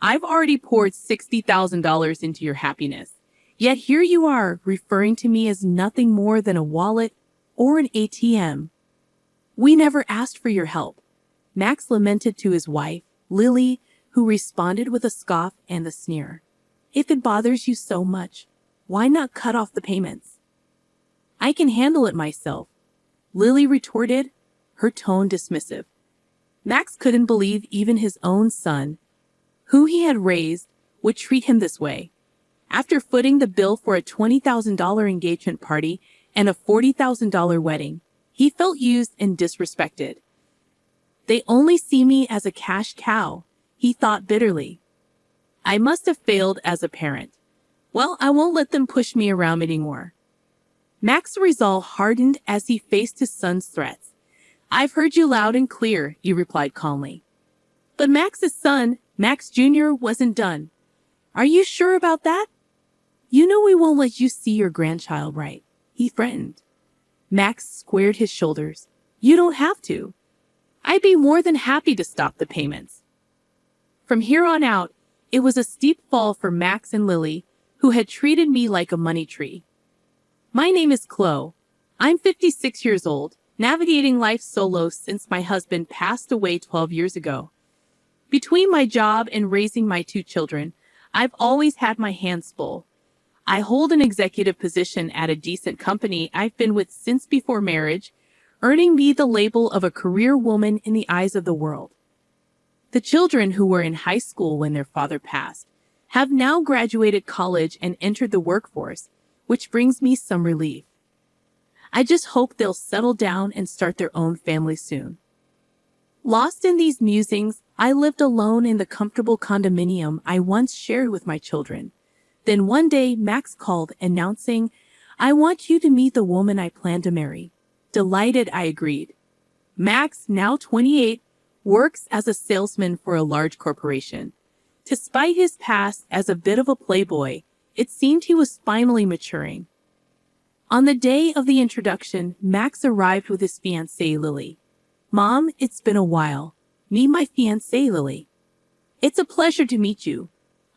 I've already poured $60,000 into your happiness. Yet here you are, referring to me as nothing more than a wallet or an ATM. We never asked for your help. Max lamented to his wife, Lily, who responded with a scoff and a sneer. If it bothers you so much, why not cut off the payments? I can handle it myself, Lily retorted, her tone dismissive. Max couldn't believe even his own son, who he had raised, would treat him this way. After footing the bill for a $20,000 engagement party and a $40,000 wedding, he felt used and disrespected. They only see me as a cash cow, he thought bitterly. I must have failed as a parent. Well, I won't let them push me around anymore. Max's resolve hardened as he faced his son's threats. I've heard you loud and clear, he replied calmly. But Max's son, Max Jr., wasn't done. Are you sure about that? You know we won't let you see your grandchild, right? He threatened. Max squared his shoulders. You don't have to. I'd be more than happy to stop the payments. From here on out, it was a steep fall for Max and Lily, who had treated me like a money tree. My name is Chloe. I'm 56 years old, navigating life solo since my husband passed away 12 years ago. Between my job and raising my 2 children, I've always had my hands full. I hold an executive position at a decent company I've been with since before marriage, earning me the label of a career woman in the eyes of the world. The children who were in high school when their father passed have now graduated college and entered the workforce, which brings me some relief. I just hope they'll settle down and start their own family soon. Lost in these musings, I lived alone in the comfortable condominium I once shared with my children. Then one day, Max called, announcing, I want you to meet the woman I plan to marry. Delighted, I agreed. Max, now 28, works as a salesman for a large corporation. Despite his past as a bit of a playboy, it seemed he was finally maturing. On the day of the introduction, Max arrived with his fiancée, Lily. Mom, it's been a while. Meet my fiancée, Lily. It's a pleasure to meet you.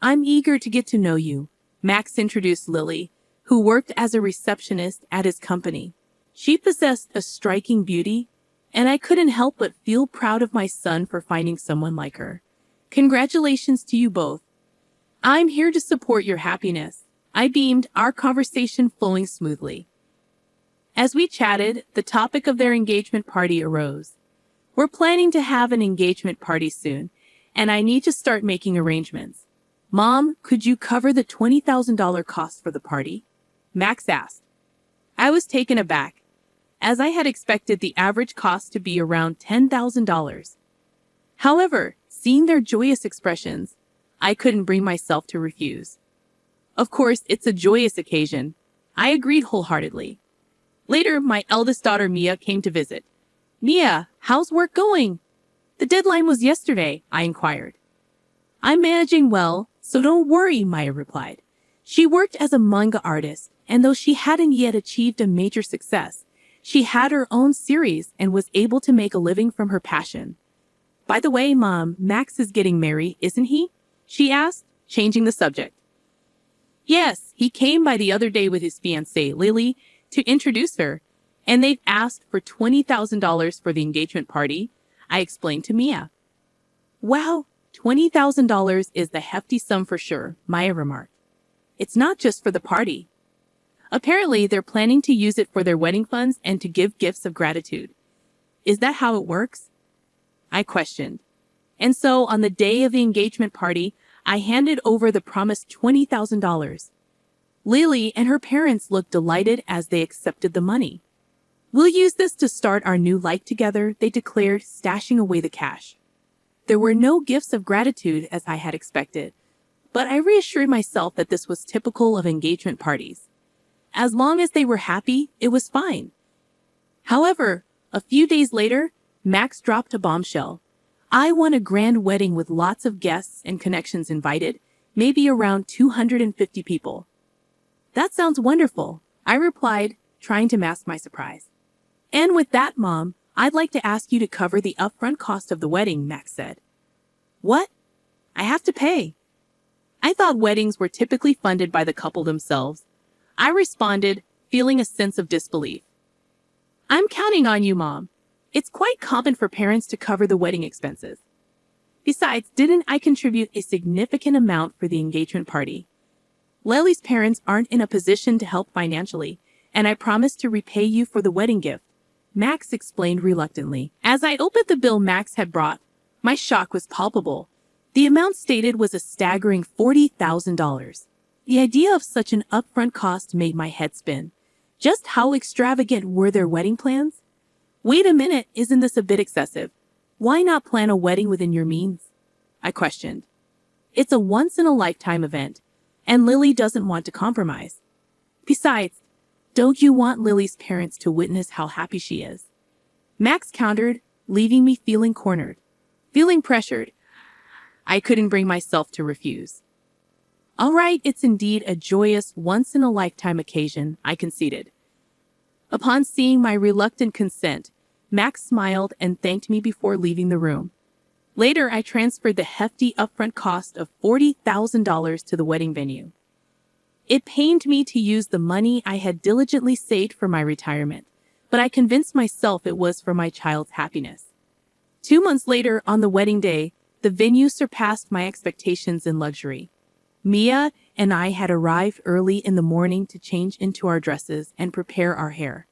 I'm eager to get to know you, Max introduced Lily, who worked as a receptionist at his company. She possessed a striking beauty, and I couldn't help but feel proud of my son for finding someone like her. Congratulations to you both. I'm here to support your happiness, I beamed, our conversation flowing smoothly. As we chatted, the topic of their engagement party arose. We're planning to have an engagement party soon, and I need to start making arrangements. Mom, could you cover the $20,000 cost for the party? Max asked. I was taken aback, as I had expected the average cost to be around $10,000. However, seeing their joyous expressions, I couldn't bring myself to refuse. Of course, it's a joyous occasion. I agreed wholeheartedly. Later, my eldest daughter Mia came to visit. Mia, how's work going? The deadline was yesterday, I inquired. I'm managing well, so don't worry, Maya replied. She worked as a manga artist, and though she hadn't yet achieved a major success, she had her own series and was able to make a living from her passion. By the way, Mom, Max is getting married, isn't he? She asked, changing the subject. Yes, he came by the other day with his fiancée, Lily, to introduce her, and they've asked for $20,000 for the engagement party, I explained to Mia. Wow, $20,000 is the hefty sum for sure, Maya remarked. It's not just for the party. Apparently, they're planning to use it for their wedding funds and to give gifts of gratitude. Is that how it works? I questioned. And so, on the day of the engagement party, I handed over the promised $20,000. Lily and her parents looked delighted as they accepted the money. We'll use this to start our new life together, they declared, stashing away the cash. There were no gifts of gratitude as I had expected, but I reassured myself that this was typical of engagement parties. As long as they were happy, it was fine. However, a few days later, Max dropped a bombshell. I want a grand wedding with lots of guests and connections invited, maybe around 250 people. That sounds wonderful, I replied, trying to mask my surprise. And with that, Mom, I'd like to ask you to cover the upfront cost of the wedding, Max said. What? I have to pay. I thought weddings were typically funded by the couple themselves. I responded, feeling a sense of disbelief. I'm counting on you, Mom. It's quite common for parents to cover the wedding expenses. Besides, didn't I contribute a significant amount for the engagement party? Lily's parents aren't in a position to help financially, and I promised to repay you for the wedding gift, Max explained reluctantly. As I opened the bill Max had brought, my shock was palpable. The amount stated was a staggering $40,000. The idea of such an upfront cost made my head spin. Just how extravagant were their wedding plans? Wait a minute, isn't this a bit excessive? Why not plan a wedding within your means? I questioned. It's a once-in-a-lifetime event, and Lily doesn't want to compromise. Besides, don't you want Lily's parents to witness how happy she is? Max countered, leaving me feeling cornered. Feeling pressured, I couldn't bring myself to refuse. All right, it's indeed a joyous, once-in-a-lifetime occasion, I conceded. Upon seeing my reluctant consent, Max smiled and thanked me before leaving the room. Later, I transferred the hefty upfront cost of $40,000 to the wedding venue. It pained me to use the money I had diligently saved for my retirement, but I convinced myself it was for my child's happiness. 2 months later, on the wedding day, the venue surpassed my expectations in luxury. Mia and I had arrived early in the morning to change into our dresses and prepare our hair.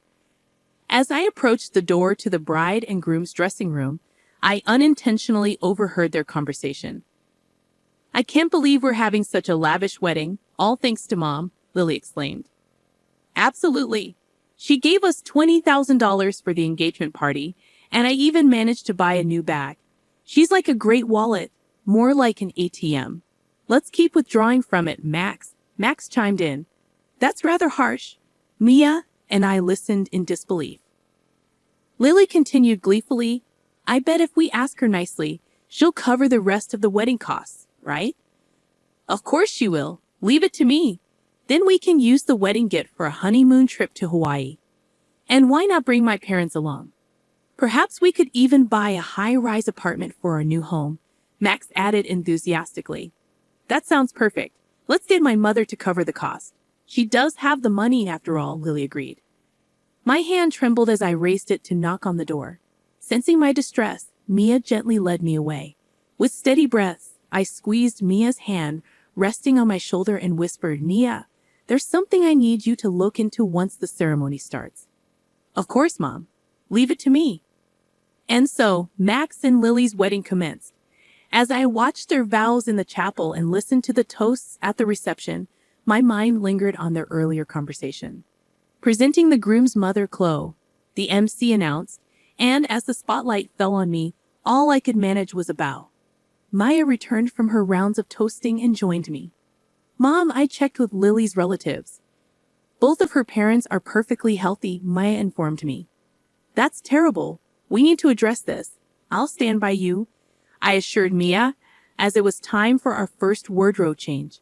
As I approached the door to the bride and groom's dressing room, I unintentionally overheard their conversation. I can't believe we're having such a lavish wedding, all thanks to Mom, Lily exclaimed. Absolutely. She gave us $20,000 for the engagement party, and I even managed to buy a new bag. She's like a great wallet, more like an ATM. Let's keep withdrawing from it, Max. Max chimed in. That's rather harsh. Mia and I listened in disbelief. Lily continued gleefully, I bet if we ask her nicely, she'll cover the rest of the wedding costs, right? Of course she will. Leave it to me. Then we can use the wedding gift for a honeymoon trip to Hawaii. And why not bring my parents along? Perhaps we could even buy a high-rise apartment for our new home, Max added enthusiastically. That sounds perfect. Let's get my mother to cover the cost. She does have the money after all, Lily agreed. My hand trembled as I raised it to knock on the door. Sensing my distress, Mia gently led me away. With steady breaths, I squeezed Mia's hand, resting on my shoulder and whispered, Mia, there's something I need you to look into once the ceremony starts. Of course, Mom. Leave it to me. And so, Max and Lily's wedding commenced. As I watched their vows in the chapel and listened to the toasts at the reception, my mind lingered on their earlier conversation. Presenting the groom's mother, Chloe, the MC announced, and as the spotlight fell on me, all I could manage was a bow. Maya returned from her rounds of toasting and joined me. Mom, I checked with Lily's relatives. Both of her parents are perfectly healthy, Maya informed me. That's terrible. We need to address this. I'll stand by you, I assured Mia, as it was time for our first wardrobe change.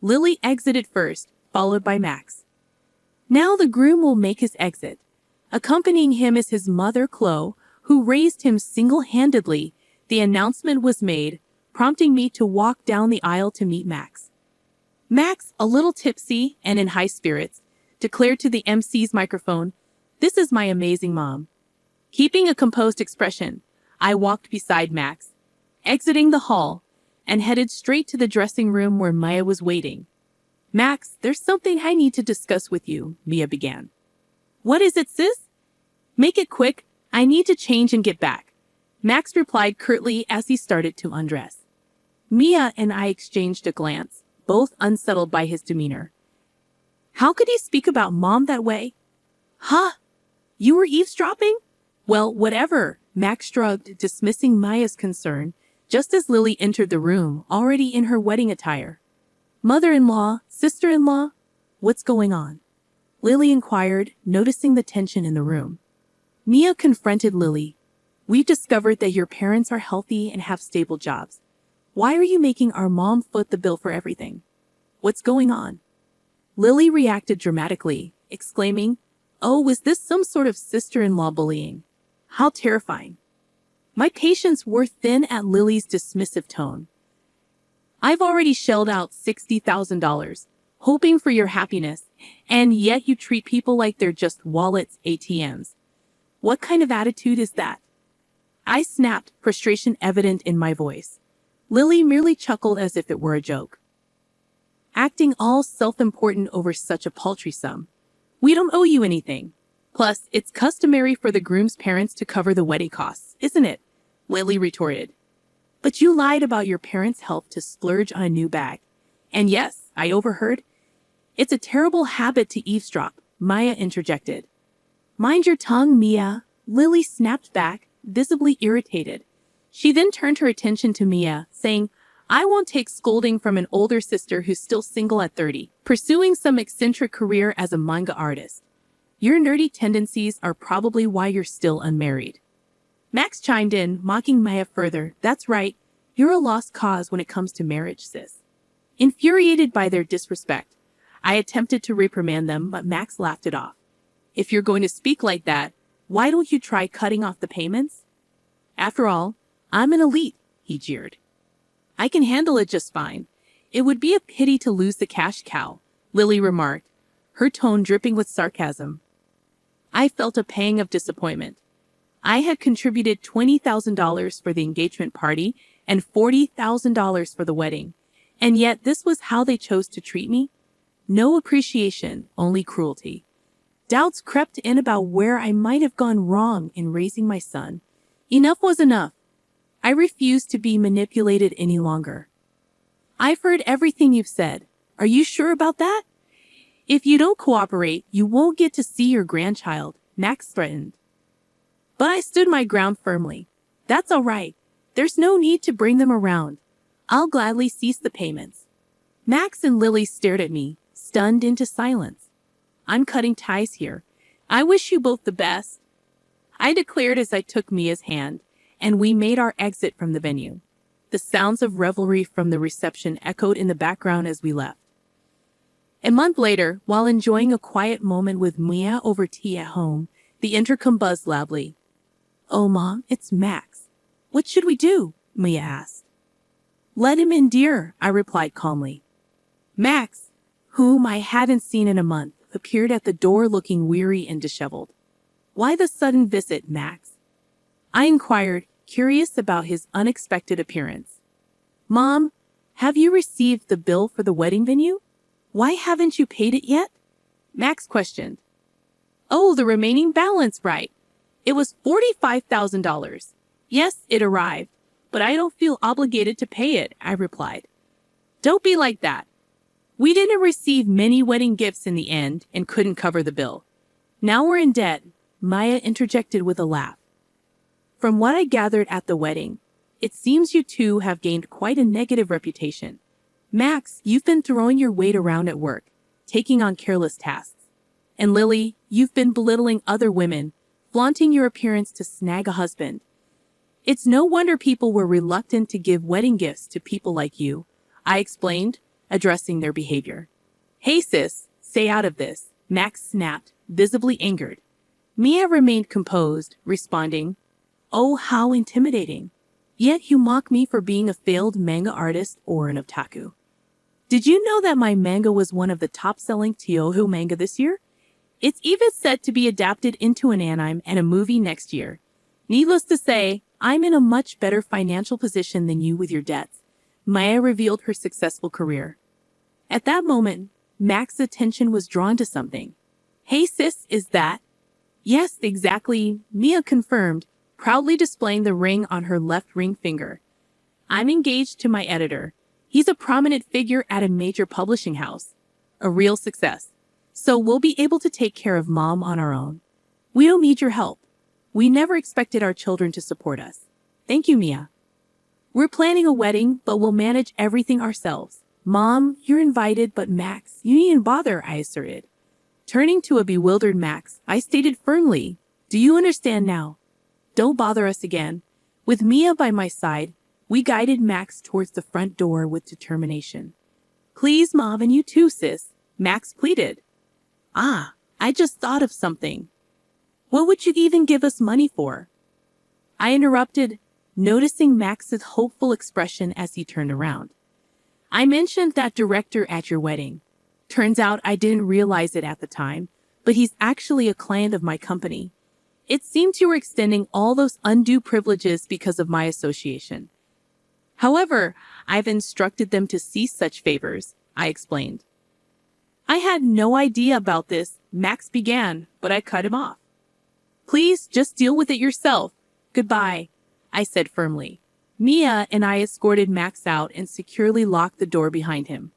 Lily exited first, followed by Max. Now the groom will make his exit. Accompanying him is his mother, Chloe, who raised him single-handedly. The announcement was made, prompting me to walk down the aisle to meet Max. Max, a little tipsy and in high spirits, declared to the MC's microphone, "This is my amazing mom." Keeping a composed expression, I walked beside Max, exiting the hall, and headed straight to the dressing room where Maya was waiting. Max, there's something I need to discuss with you, Mia began. What is it, sis? Make it quick. I need to change and get back, Max replied curtly as he started to undress. Mia and I exchanged a glance, both unsettled by his demeanor. How could he speak about Mom that way? Huh? You were eavesdropping? Well, whatever, Max shrugged, dismissing Maya's concern, just as Lily entered the room, already in her wedding attire. Mother-in-law, sister-in-law, what's going on? Lily inquired, noticing the tension in the room. Mia confronted Lily. We've discovered that your parents are healthy and have stable jobs. Why are you making our mom foot the bill for everything? What's going on? Lily reacted dramatically, exclaiming, Oh, was this some sort of sister-in-law bullying? How terrifying. My patience wore thin at Lily's dismissive tone. I've already shelled out $60,000, hoping for your happiness, and yet you treat people like they're just wallets, ATMs. What kind of attitude is that? I snapped, frustration evident in my voice. Lily merely chuckled as if it were a joke. Acting all self-important over such a paltry sum. We don't owe you anything. Plus, it's customary for the groom's parents to cover the wedding costs, isn't it? Lily retorted. But you lied about your parents' health to splurge on a new bag. And yes, I overheard. It's a terrible habit to eavesdrop, Maya interjected. Mind your tongue, Mia, Lily snapped back, visibly irritated. She then turned her attention to Mia, saying, I won't take scolding from an older sister who's still single at 30, pursuing some eccentric career as a manga artist. Your nerdy tendencies are probably why you're still unmarried. Max chimed in, mocking Maya further. That's right, you're a lost cause when it comes to marriage, sis. Infuriated by their disrespect, I attempted to reprimand them, but Max laughed it off. If you're going to speak like that, why don't you try cutting off the payments? After all, I'm an elite, he jeered. I can handle it just fine. It would be a pity to lose the cash cow, Lily remarked, her tone dripping with sarcasm. I felt a pang of disappointment. I had contributed $20,000 for the engagement party and $40,000 for the wedding, and yet this was how they chose to treat me? No appreciation, only cruelty. Doubts crept in about where I might have gone wrong in raising my son. Enough was enough. I refused to be manipulated any longer. I've heard everything you've said. Are you sure about that? If you don't cooperate, you won't get to see your grandchild, Max threatened. But I stood my ground firmly. That's all right. There's no need to bring them around. I'll gladly cease the payments. Max and Lily stared at me, stunned into silence. I'm cutting ties here. I wish you both the best, I declared as I took Mia's hand, and we made our exit from the venue. The sounds of revelry from the reception echoed in the background as we left. A month later, while enjoying a quiet moment with Mia over tea at home, the intercom buzzed loudly. Oh, Mom, it's Max. What should we do? Mia asked. Let him in, dear, I replied calmly. Max, whom I hadn't seen in a month, appeared at the door looking weary and disheveled. Why the sudden visit, Max? I inquired, curious about his unexpected appearance. Mom, have you received the bill for the wedding venue? Why haven't you paid it yet? Max questioned. Oh, the remaining balance, right. It was $45,000. Yes, it arrived, but I don't feel obligated to pay it, I replied. Don't be like that. We didn't receive many wedding gifts in the end and couldn't cover the bill. Now we're in debt, Maya interjected with a laugh. From what I gathered at the wedding, it seems you two have gained quite a negative reputation. Max, you've been throwing your weight around at work, taking on careless tasks. And Lily, you've been belittling other women, flaunting your appearance to snag a husband. It's no wonder people were reluctant to give wedding gifts to people like you, I explained, addressing their behavior. Hey sis, stay out of this, Max snapped, visibly angered. Mia remained composed, responding, Oh, how intimidating. Yet you mock me for being a failed manga artist or an otaku. Did you know that my manga was one of the top-selling Tyoho manga this year? It's even set to be adapted into an anime and a movie next year. Needless to say, I'm in a much better financial position than you with your debts. Maya revealed her successful career. At that moment, Max's attention was drawn to something. Hey sis, is that? Yes, exactly, Mia confirmed, proudly displaying the ring on her left ring finger. I'm engaged to my editor. He's a prominent figure at a major publishing house. A real success. So we'll be able to take care of Mom on our own. We don't need your help. We never expected our children to support us. Thank you, Mia. We're planning a wedding, but we'll manage everything ourselves. Mom, you're invited, but Max, you needn't bother, I asserted. Turning to a bewildered Max, I stated firmly, Do you understand now? Don't bother us again. With Mia by my side, we guided Max towards the front door with determination. Please, Mom, and you too, sis, Max pleaded. Ah, I just thought of something. What would you even give us money for? I interrupted, noticing Max's hopeful expression as he turned around. I mentioned that director at your wedding. Turns out I didn't realize it at the time, but he's actually a client of my company. It seemed you were extending all those undue privileges because of my association. However, I've instructed them to cease such favors, I explained. I had no idea about this, Max began, but I cut him off. Please just deal with it yourself. Goodbye, I said firmly. Mia and I escorted Max out and securely locked the door behind him.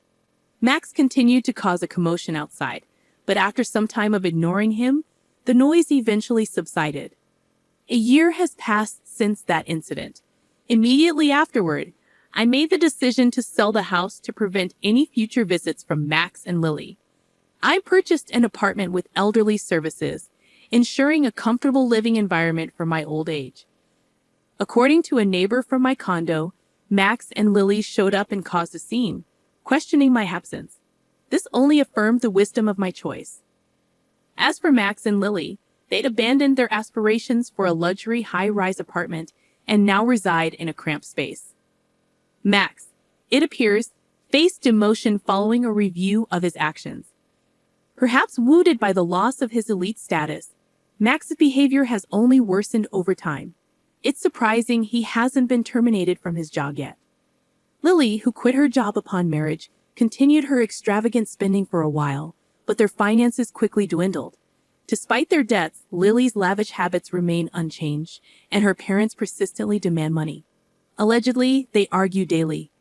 Max continued to cause a commotion outside, but after some time of ignoring him, the noise eventually subsided. A year has passed since that incident. Immediately afterward, I made the decision to sell the house to prevent any future visits from Max and Lily. I purchased an apartment with elderly services, ensuring a comfortable living environment for my old age. According to a neighbor from my condo, Max and Lily showed up and caused a scene, questioning my absence. This only affirmed the wisdom of my choice. As for Max and Lily, they'd abandoned their aspirations for a luxury high-rise apartment and now reside in a cramped space. Max, it appears, faced demotion following a review of his actions. Perhaps wounded by the loss of his elite status, Max's behavior has only worsened over time. It's surprising he hasn't been terminated from his job yet. Lily, who quit her job upon marriage, continued her extravagant spending for a while, but their finances quickly dwindled. Despite their debts, Lily's lavish habits remain unchanged, and her parents persistently demand money. Allegedly, they argue daily.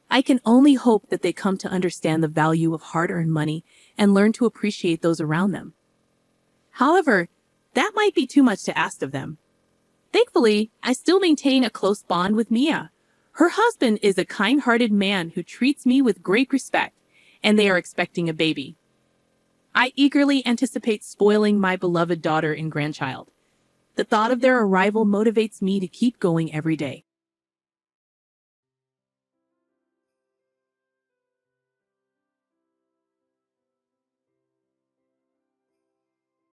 I can only hope that they come to understand the value of hard-earned money and learn to appreciate those around them. However, that might be too much to ask of them. Thankfully, I still maintain a close bond with Mia. Her husband is a kind-hearted man who treats me with great respect, and they are expecting a baby. I eagerly anticipate spoiling my beloved daughter and grandchild. The thought of their arrival motivates me to keep going every day.